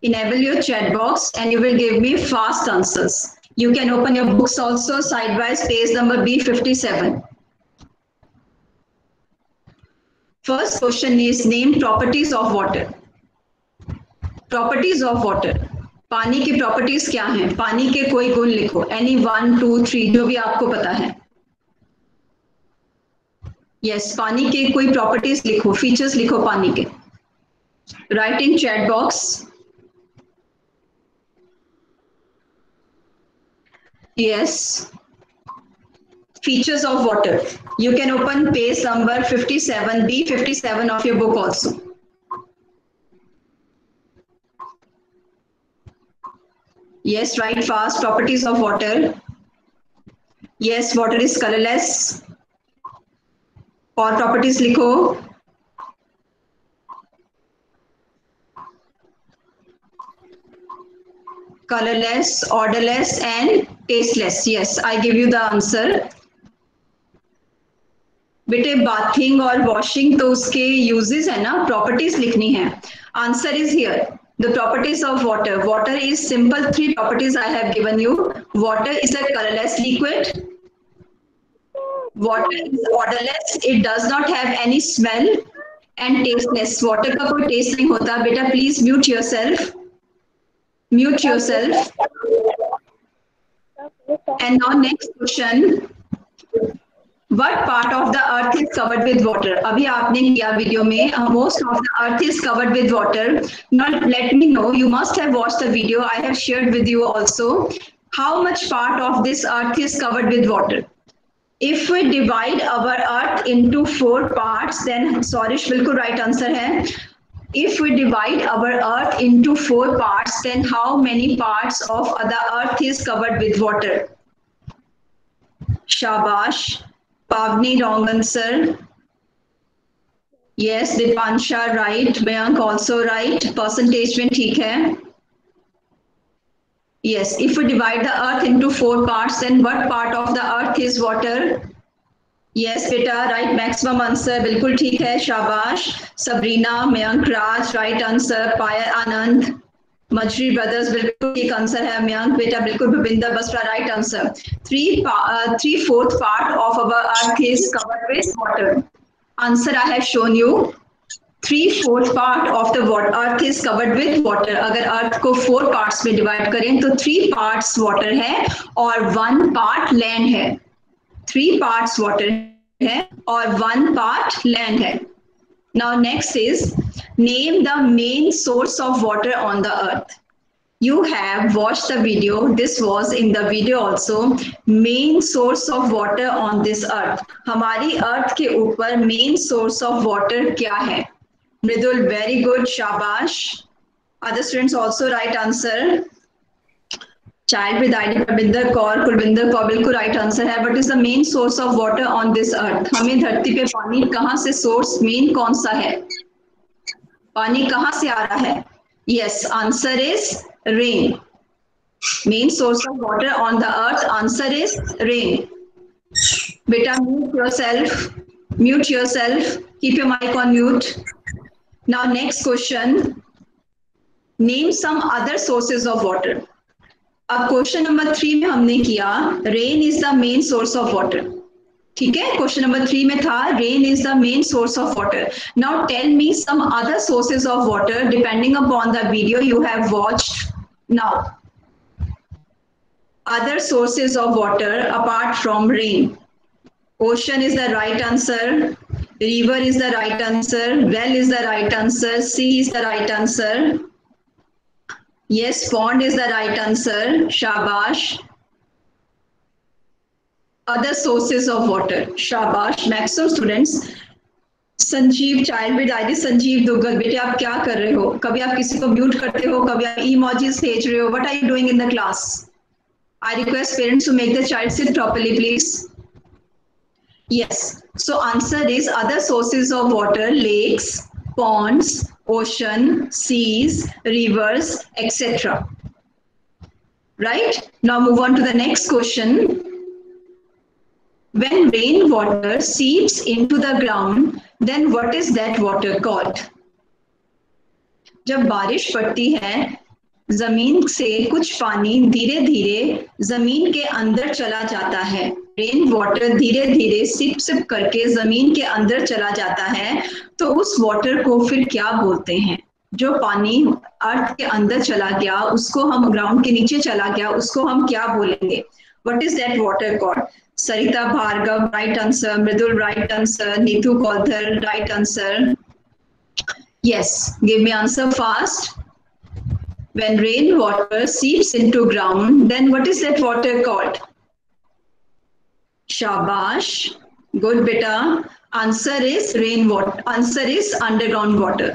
Enable your chat box and you will give me fast answers. You can open your books also sidewise, page number B57. First question is name properties of water. Properties of water. पानी की प्रॉपर्टीज क्या हैं? पानी के कोई गुण लिखो. Any 1, 2, 3 जो भी आपको पता है. Yes, पानी के कोई प्रॉपर्टीज लिखो, फीचर्स लिखो पानी के. Write in chat box. Yes. Features of water. You can open page number 57, B57 of your book also. Yes, write fast. Properties of water. Yes, water is colorless. और properties लिखो. Colorless, odorless, and tasteless. Yes, I give you the answer. बेटे bathing और washing तो उसके uses है ना, properties लिखनी है. Answer is here. The properties of water. Water is simple 3 properties I have given you. Water is a colorless liquid. Water is odorless. It does not have any smell and tasteless. Water का कोई taste नहीं होता. बेटा please mute yourself. Mute yourself. And now next question. What part of the earth is covered with water? अभी आपने किया वीडियो में. Most of the earth is covered with water. Now let me know. You must have watched the video. I have shared with you also. How much part of this earth is covered with water? If we divide our earth into 4 parts, then Saurish बिल्कुल right answer है. If we divide our earth into 4 parts, then how many parts of the earth is covered with water? Shabash. Pavni, wrong answer. Yes, Dipansha right. Mayank also right. Percentage में ठीक है. Yes, if we divide the earth into 4 parts, then what part of the earth is water? Yes, beta, right. Maximum answer. बिल्कुल ठीक है. Shabash. Sabrina, Mayank Raj, right answer. Paya Anand. मजरी ब्रदर्स बिल्कुल एक आंसर है। मयंक बेटा बिल्कुल, Bhupinder Basra right answer. 3/4 part of our earth is covered with water. Answer I have shown you. 3/4 part of the earth is covered with water. अगर अर्थ को 4 पार्ट्स में डिवाइड करें तो 3 पार्ट्स वाटर है और 1 पार्ट लैंड है। 3 पार्ट्स वाटर है और 1 पार्ट लैंड है। Now next is name the main source of water on the earth. You have watched the video. This was in the video also. Main source of water on this earth. हमारी अर्थ के ऊपर मेन सोर्स ऑफ वाटर क्या है? मृदुल वेरी गुड, शाबाश। Other students also right answer. Child with ID Pravinder Kaur, Kulwinder Kaur बिल्कुल राइट आंसर है। What is the main source of water on this earth? हमें धरती पे पानी कहाँ से सोर्स मेन कौन सा है? पानी कहाँ से आ रहा है? Yes, answer is rain. Main source of water on the earth, answer is rain. बेटा mute yourself, keep your mic on mute. Now next question, name some other sources of water. अब क्वेश्चन नंबर 3 में हमने किया rain is the main source of water, ठीक है? क्वेश्चन नंबर 3 में था rain is the main source of water. Now tell me some other sources of water depending upon the video you have watched now. Other sources of water apart from rain, ocean is the right answer, river is the right answer, well is the right answer, sea is the right answer, yes, pond is the right answer, shabash। other sources of water, shabash, maximum students। Sanjeev child with ID Sanjeev Duggal, बेटे आप क्या कर रहे हो? कभी आप किसी को म्यूट करते हो, कभी आप इमोजीज भेज रहे हो। What are you doing in the class? I request parents to make the child sit properly please. yes, so answer is other sources of water, lakes, ponds, ocean, seas, rivers, etc. Right? Now move on to the next question. When rainwater seeps into the ground, then what is that water called? जब बारिश पड़ती है, जमीन से कुछ पानी धीरे धीरे जमीन के अंदर चला जाता है। रेन वाटर धीरे धीरे सिप सिप करके जमीन के अंदर चला जाता है, तो उस वाटर को फिर क्या बोलते हैं? जो पानी अर्थ के अंदर चला गया, उसको हम ग्राउंड के नीचे चला गया, उसको हम क्या बोलेंगे? What is that water called? Sarita Bhargava right answer, Mridul right answer, Neetu Kauthar right answer. Yes, give me answer fast. When rainwater seeps into ground, then what is that water called? Shabash, good beta. Answer is rainwater. Answer is underground water.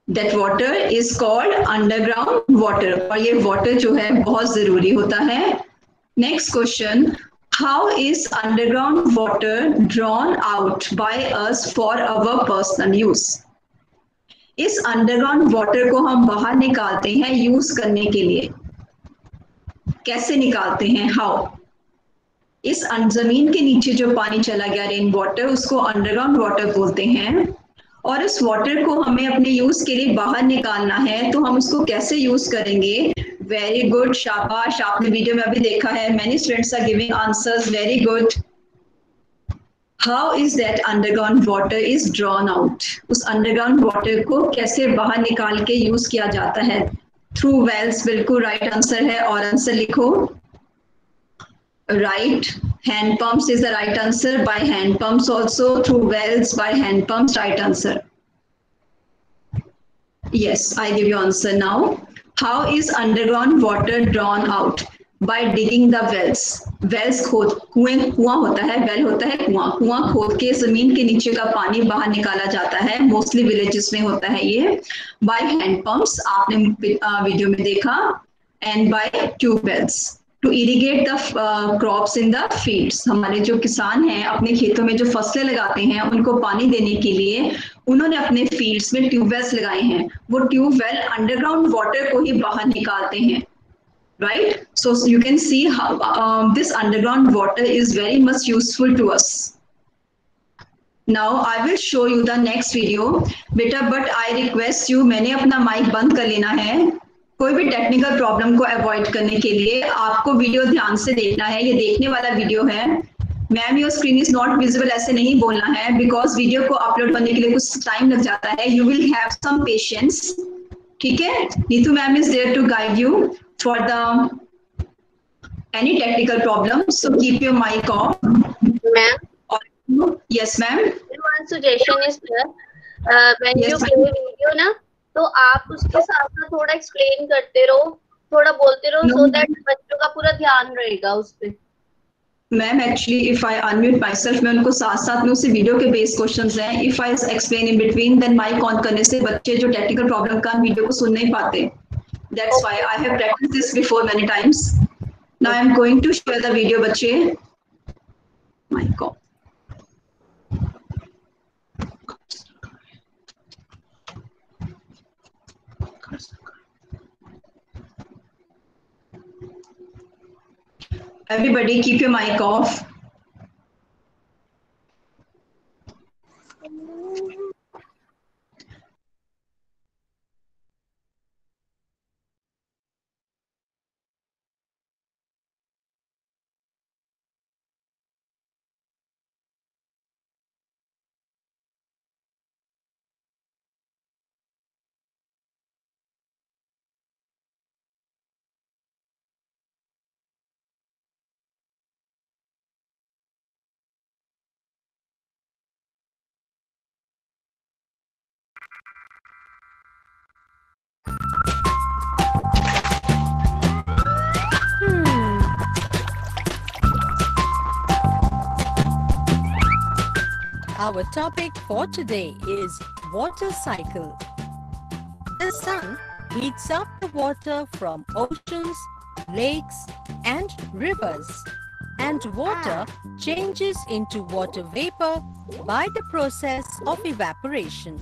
That water is called underground water. और ये water जो है बहुत जरूरी होता है। Next question, how is underground water drawn out by us for our personal use? इस अंडरग्राउंड वाटर को हम बाहर निकालते हैं यूज करने के लिए। कैसे निकालते हैं? हाउ? इस जमीन के नीचे जो पानी चला गया रेन वाटर, उसको अंडरग्राउंड वाटर बोलते हैं। और इस वाटर को हमें अपने यूज के लिए बाहर निकालना है, तो हम उसको कैसे यूज करेंगे? वेरी गुड, शाबाश, आपने वीडियो में अभी देखा है। Many students are giving answers, very good. How is that underground water is drawn out? उस underground water को कैसे बाहर निकाल के यूज किया जाता है? Through wells, बिल्कुल राइट आंसर है। और आंसर लिखो। Right, hand pumps is the right answer, by hand pumps also, through wells, by hand pumps, right answer। Yes, I give you answer now। How is underground water drawn out? By digging the wells। wells खोद, कुआं होता है, well होता है कुआं खोद के जमीन के नीचे का पानी बाहर निकाला जाता है। मोस्टली विलेजेस में होता है ये। by hand pumps आपने वीडियो में देखा, and by tubewells to irrigate the crops in the fields। हमारे जो किसान हैं अपने खेतों में जो फसलें लगाते हैं उनको पानी देने के लिए उन्होंने अपने फील्ड्स में ट्यूबवेल्स लगाए हैं। वो ट्यूबवेल अंडरग्राउंड वाटर को ही बाहर निकालते हैं। Right? So you can see how this underground water is very much useful to us. Now I will show you the next video. बेटा, but I request you, मैंने अपना माइक बंद कर लेना है। कोई भी टेक्निकल प्रॉब्लम को अवॉइड करने के लिए आपको वीडियो ध्यान से देखना है। ये देखने वाला वीडियो है। Ma'am your screen is not visible ऐसे नहीं बोलना है, बिकॉज वीडियो को अपलोड करने के लिए कुछ टाइम लग जाता है। You will have some patience, ठीक है। Neetu ma'am is there to guide you for the any technical problem, so keep your mic off. Ma'am, yes ma'am, one suggestion is there. When Yes, you ma'am. play video ना, तो आप उसके साथ साथ थोड़ा एक्सप्लेन करते रहो, थोड़ा बोलते रहो, No. so that बच्चों का पूरा ध्यान रहेगा उस पे। Ma'am actually if I unmute myself, मैं उनको साथ साथ में उससे वीडियो के बेस क्वेश्चंस हैं, if I explain in between then mic on करने से बच्चे जो टेक्निकल प्रॉब्लम का वीडियो को सुन नहीं पाते। That's why I have practice this before many times. Now I am going to share the video बच्चे। Mic off. Everybody keep your mic off. Our topic for today is water cycle. The sun heats up the water from oceans, lakes and rivers, and water changes into water vapor by the process of evaporation.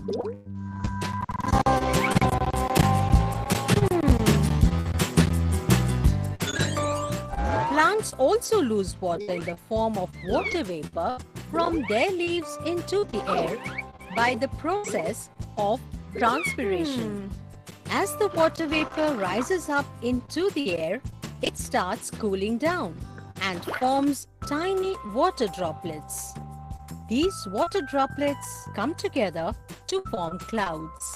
Plants also lose water in the form of water vapor from their leaves into the air by the process of transpiration. As the water vapor rises up into the air, it starts cooling down and forms tiny water droplets. These water droplets come together to form clouds.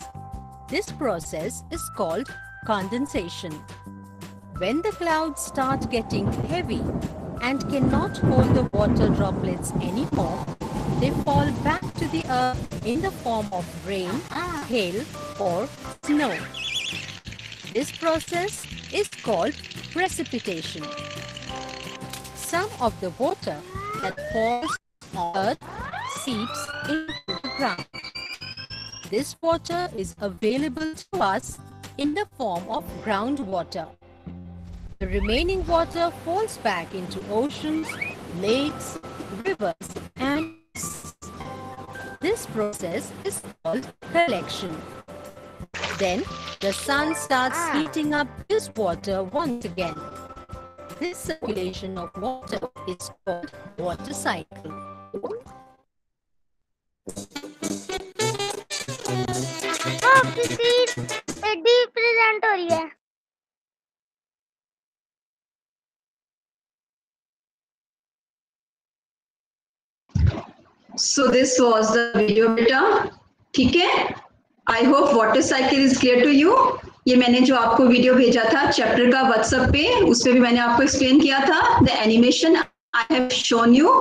This process is called condensation. When the clouds start getting heavy and cannot hold the water droplets anymore, they fall back to the earth in the form of rain, hail or snow. This process is called precipitation. Some of the water that falls on earth seeps into the ground. This water is available to us in the form of groundwater. The remaining water falls back into oceans, lakes, rivers and seas. This process is called collection. Then the sun starts heating up this water once again. This circulation of water is called water cycle. एडी प्रेजेंट हो रही है। So this was the video beta, ठीक है। I hope water cycle is clear to you. ये मैंने जो आपको वीडियो भेजा था चैप्टर का व्हाट्सएप पे, उस पे भी मैंने आपको एक्सप्लेन किया था। The animation I have shown you.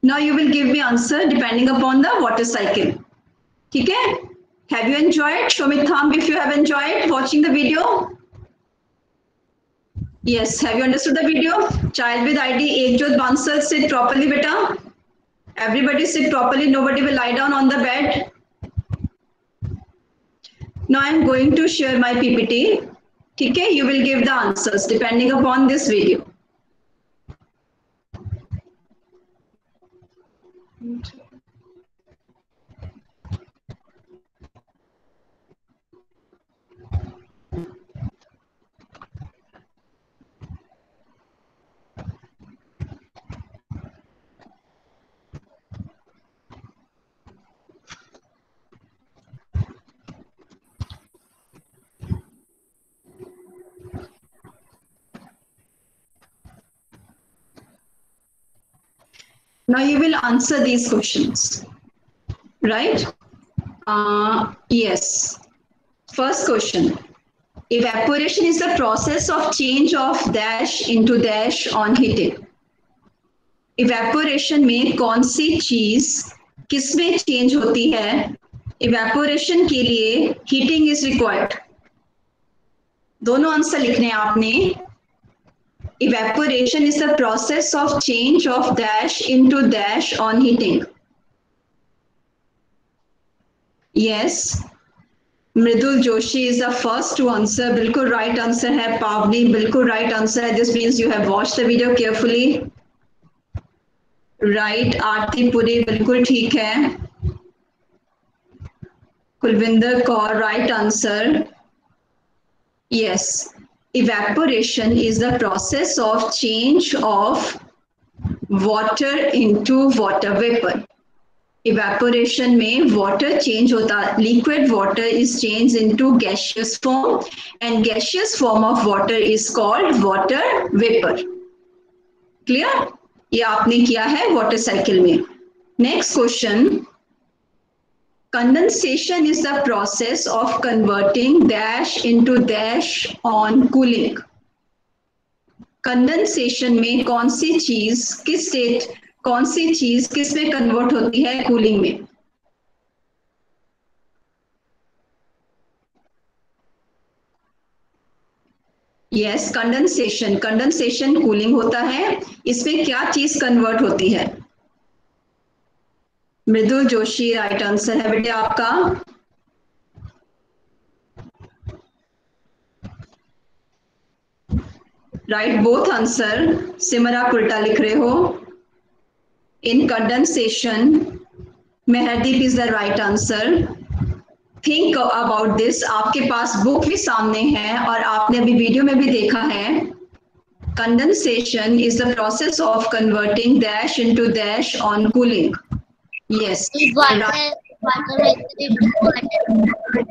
Now you will give me answer depending upon the water cycle, ठीक है। Have you enjoyed? Show me thumb if you have enjoyed watching the video. Yes, have you understood the video? Child with ID Ekjot Bansal, sit properly बेटा। Everybody sit properly. Nobody will lie down on the bed. Now I'm going to share my PPT. Okay, you will give the answers depending upon this video. Now you will answer these questions, right? Yes. First question. Evaporation is the process of change of dash into dash on heating. Evaporation में कौन सी चीज किस में चेंज होती है? Evaporation के लिए heating is required. दोनों आंसर लिखने हैं आपने. Evaporation is the process of change of dash into dash on heating. Yes. Mridul Joshi is the first to answer. बिल्कुल right answer है. पावनी बिल्कुल right answer है. This means you have watched the video carefully. Right. आरती पुरी बिल्कुल ठीक है. Kulwinder Kaur right answer. Yes. Evaporation is the process of change of water into water vapor. Evaporation में water change होता, liquid water is changed into gaseous form and gaseous form of water is called water vapor. Clear? ये आपने किया है water cycle में. Next question. Condensation is the process of converting dash into dash on cooling. Condensation में कौन सी चीज किस स्टेट कौन सी चीज किस में कन्वर्ट होती है? कूलिंग में. Yes, condensation. कंडेंसेशन कूलिंग होता है. इसमें क्या चीज कन्वर्ट होती है? मृदुल जोशी राइट आंसर है बेटे आपका. Right both answer. सिमरा उल्टा लिख रहे हो. In condensation, Meherdeep is the right answer. Think about this. आपके पास बुक भी सामने है और आपने अभी वीडियो में भी देखा है. Condensation is the process of converting dash into dash on cooling. Yes.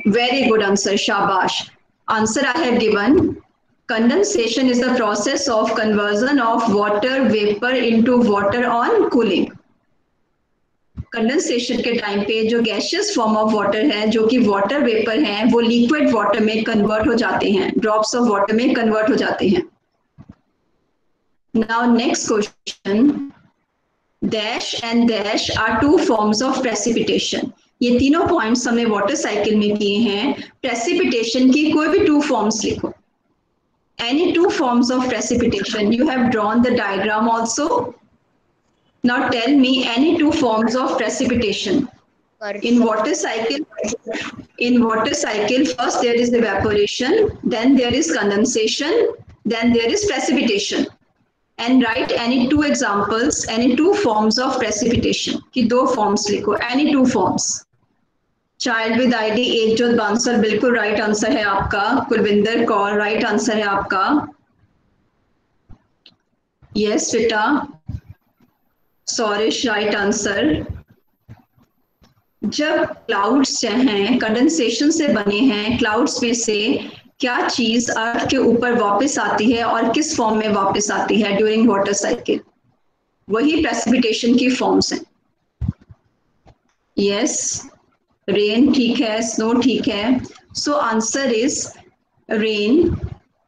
Very good answer. Shabash. Answer I have given. Condensation is the process of conversion of water vapor into water on cooling. Condensation के टाइम पे जो गैसियस फॉर्म ऑफ वाटर है, जो कि वाटर वेपर है, वो लिक्विड वाटर में कन्वर्ट हो जाते हैं, ड्रॉप्स ऑफ वाटर में कन्वर्ट हो जाते हैं. Now next question. Dash and dash are two forms of precipitation. ये तीनों पॉइंट्स हमने वाटर साइकिल में किए हैं. प्रेसिपिटेशन की कोई भी टू फॉर्म्स लिखो. Any two forms of precipitation. You have drawn the diagram also. Now tell me any two forms of precipitation. In water cycle, first there is evaporation, then there is condensation, then there is precipitation. And write any two examples, any two forms of precipitation. कि दो forms लिखो. Any two forms. Child with ID Ekjot Bansal बिल्कुल राइट आंसर है आपका. कुलविंदर कौर राइट आंसर है आपका. Yes Swita. Saurish right answer. जब क्लाउड्स हैं कंडेंसेशन से बने हैं, क्लाउड्स में से क्या चीज अर्थ के ऊपर वापस आती है और किस फॉर्म में वापस आती है ड्यूरिंग वाटर साइकिल? वही प्रेसिपिटेशन की फॉर्म्स हैं. यस. रेन ठीक है. स्नो ठीक है. So answer is rain,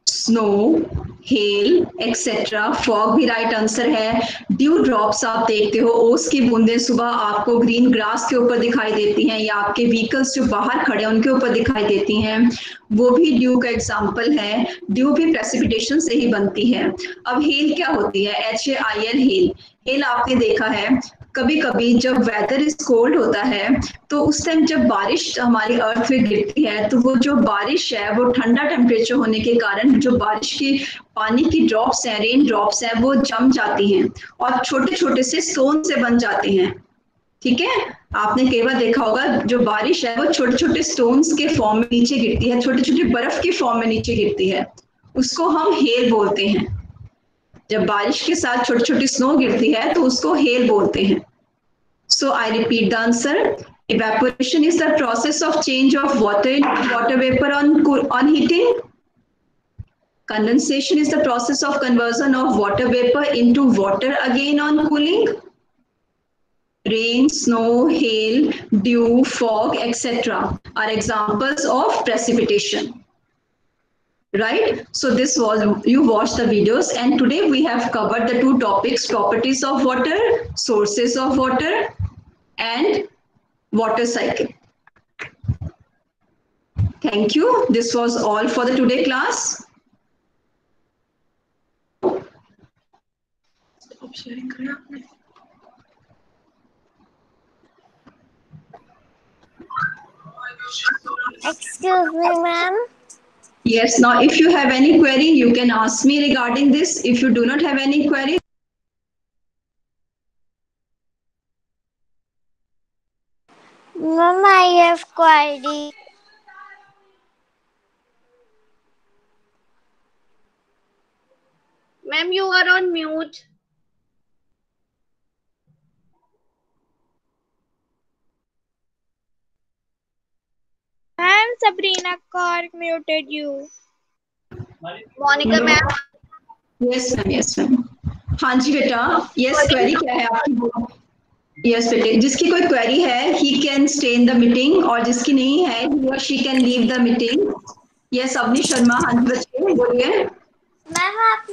snow, hello etcetera. Fog भी राइट आंसर है. ड्यू ड्रॉप्स आप देखते हो, ओस की बूंदें सुबह आपको ग्रीन ग्रास के ऊपर दिखाई देती हैं या आपके व्हीकल्स जो बाहर खड़े हैं उनके ऊपर दिखाई देती हैं, वो भी ड्यू का एग्जांपल है. ड्यू भी प्रेसिपिटेशन से ही बनती है. अब हेल क्या होती है? HAIL hello. हेल आपने देखा है कभी कभी जब वेदर इज कोल्ड होता है तो उस टाइम जब बारिश हमारी अर्थ पे गिरती है तो वो जो बारिश है वो ठंडा टेम्परेचर होने के कारण जो बारिश की पानी की ड्रॉप्स हैं, रेन ड्रॉप्स हैं, वो जम जाती हैं और छोटे छोटे से स्टोन से बन जाते हैं. ठीक है, आपने कई बार देखा होगा जो बारिश है वो छोटे छोटे स्टोन्स के फॉर्म में नीचे गिरती है, छोटी छोटी बर्फ की फॉर्म में नीचे गिरती है, उसको हम हेल बोलते हैं. जब बारिश के साथ छोटी छोटी स्नो गिरती है तो उसको हेल बोलते हैं. So I repeat the answer. Evaporation is the process of change of water into water vapor on heating. Condensation is the process of conversion of water vapor into water again on cooling. Rain, snow, hail, dew, fog, etc. are examples of precipitation. Right? So this was, you watched the videos, and today we have covered the two topics: properties of water, sources of water, and water cycle. Thank you. This was all for the today class. Excuse me, ma'am. Yes, now if you have any query, you can ask me regarding this. If you do not have any query, Ma'am, I have query. Ma'am, you are on mute. Ma'am, Sabrina Kaur muted you. Monica ma'am. yes ma'am, yes ma'am. हाँ जी बेटा, yes query क्या है आपकी? Yes बेटे, जिसकी कोई query है, he can stay in the meeting, और जिसकी नहीं है, he or she can leave the meeting. Yes, Avani Sharma, हाँ जी बच्चे बोलिए. मैम आपने